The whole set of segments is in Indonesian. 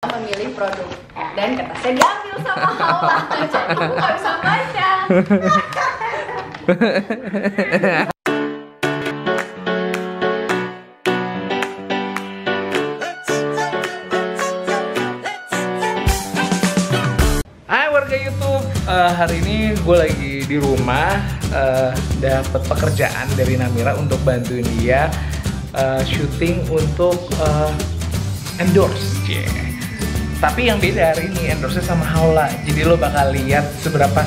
memilih produk dan kertasnya diambil sama Haula, jadi aku nggak bisa baca. Hai warga YouTube, hari ini gue lagi di rumah, dapat pekerjaan dari Namira untuk bantuin dia syuting untuk endorse, Tapi yang beda hari ini endorse sama Haula. Jadi lo bakal lihat seberapa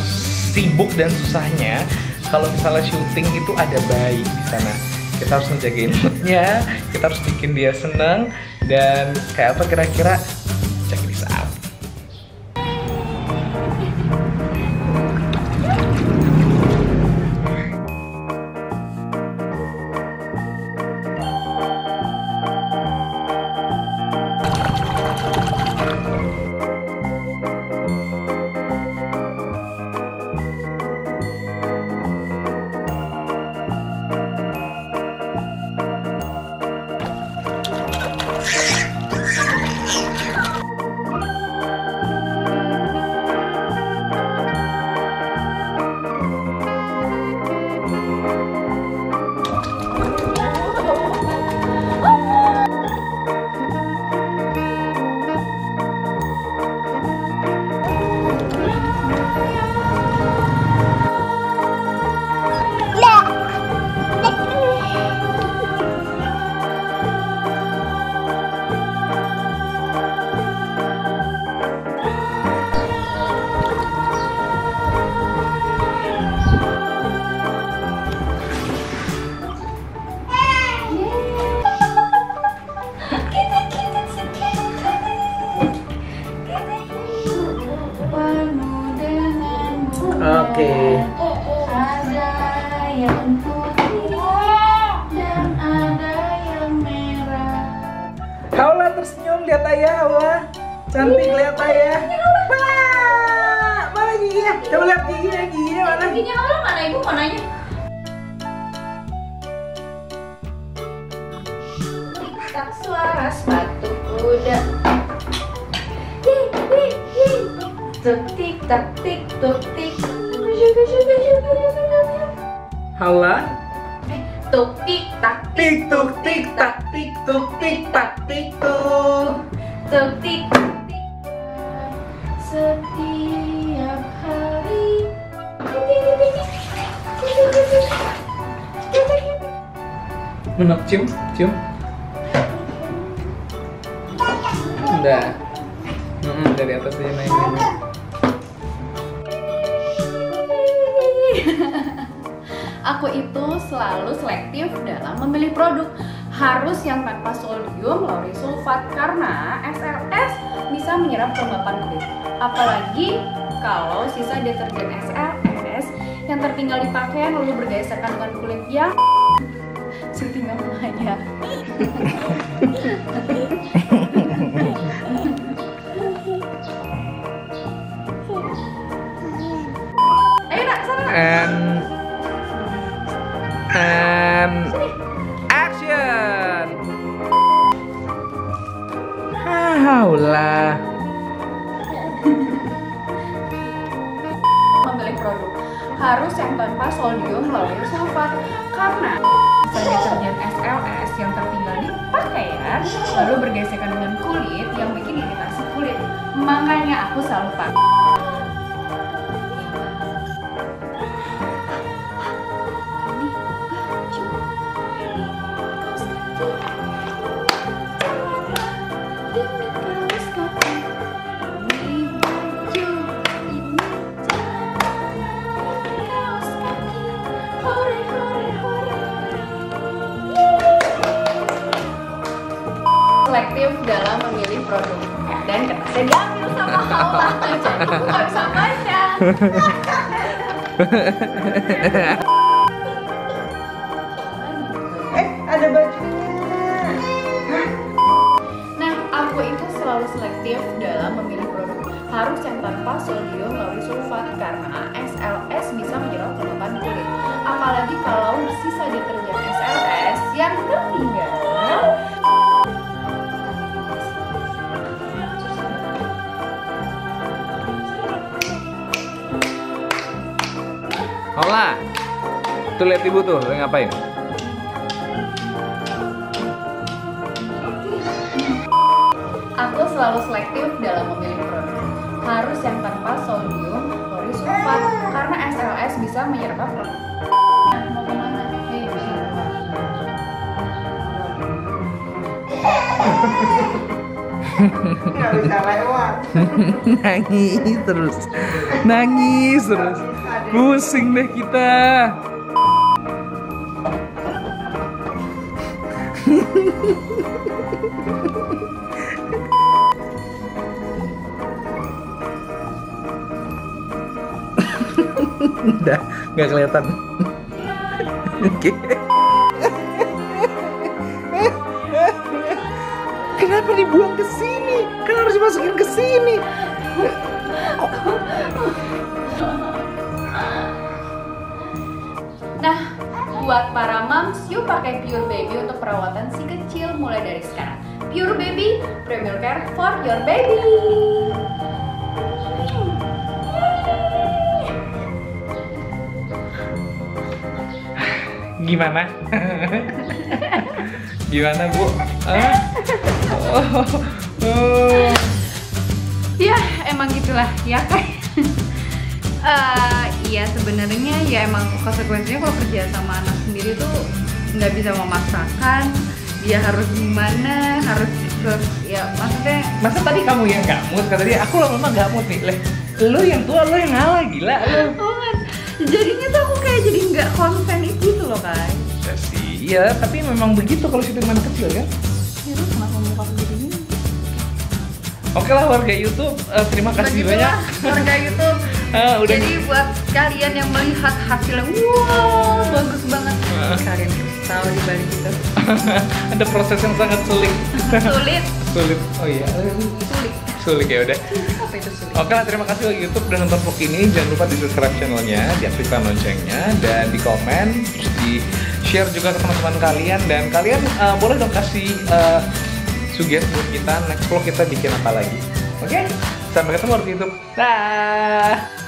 sibuk dan susahnya kalau misalnya syuting itu ada bayi di sana. Kita harus ngejagain moodnya, kita harus bikin dia seneng, dan kayak apa kira-kira? Check this out. Oke. Ada yang putih dan ada yang merah. Haula tersenyum, lihat ayah. Haula cantik, lihat ayah. Mana giginya? Coba lihat giginya mana? Giginya Haula mana? Ibu mau nanya. Tak suara sepatu kuda. Tuk tik tak tik tuk tik. Haula Tuk tik tak tik tuk tik tak tik tuk tik tak tik tuk. tuk tik tak tik. Setiap hari. Enak, cium. Udah. Dari atas aja naik. Aku itu selalu selektif dalam memilih produk. Harus yang tanpa sodium lauryl sulfat karena SLS bisa menyerap kelembapan kulit. Apalagi kalau sisa deterjen SLS yang tertinggal di pakaian lalu bergesekan dengan kulit yang setinggal hanya. Ayo nak, sana. And action. Haula. Memilih produk harus yang tanpa sodium lauryl sulfat karena sisa deterjen SLS yang tertinggal di pakaian lalu bergesekan dengan kulit yang bikin iritasi kulit. Makanya aku selalu pakai. Selektif dalam memilih produk dan kertasnya diambil sama Haula, jadi aku nggak bisa baca. Ada bajunya. Nah, aku itu selalu selektif dalam memilih produk. Harus yang tanpa sodium lauryl sulfat karena SLS bisa menyerap kelembapan kulit. Apalagi kalau sisa deterjen SLS yang tertinggal Hola. Tuh lihat ibu tuh, lagi ngapain? Aku selalu selektif dalam memilih produk. Harus yang tanpa sodium lauryl-sulfat karena SLS bisa menyerap produk. Mau kemana? Baby. Nggak bisa lewat. Nangis terus, pusing deh kita. Udah nggak kelihatan. Oke. Kenapa dibuang ke sini? Kan harus dimasukin ke sini. Nah, buat para moms, yuk pakai Pure Baby untuk perawatan si kecil mulai dari sekarang. Pure Baby, premier care for your baby. Gimana? Gimana, Bu? Ya, emang gitulah ya kan. Iya sebenarnya ya emang konsekuensinya kalau kerja sama anak sendiri tuh nggak bisa memaksakan dia harus gimana, harus terus ya maksudnya. Masa tadi kamu yang nggak mood, kata dia aku lama-lama nggak mood nih. Lu yang tua, lu yang ngalah, gila lu. Oh kan, jadinya tuh aku kayak jadi nggak konsen itu gitu loh kan. Ya sih, iya, tapi memang begitu kalau syuting anak kecil kan. Ya lu kenapa muka aku jadi gini? Oke lah warga YouTube, terima kasih banyak. Warga YouTube. Udah. Jadi buat kalian yang melihat hasilnya, wow bagus banget. Kalian tahu di balik itu. Ada proses yang sangat sulit. Sulit. Sulit. Oh iya. Sulit. Sulit ya udah. Apa itu sulit? Oke lah, terima kasih warga YouTube udah nonton vlog ini. Jangan lupa di subscribe channelnya, diaktifkan loncengnya, dan di komen, terus di share juga ke teman-teman kalian. Dan kalian boleh dong kasih sugesti buat kita next vlog kita bikin apa lagi. Oke? Sampai ketemu warga YouTube. Dah.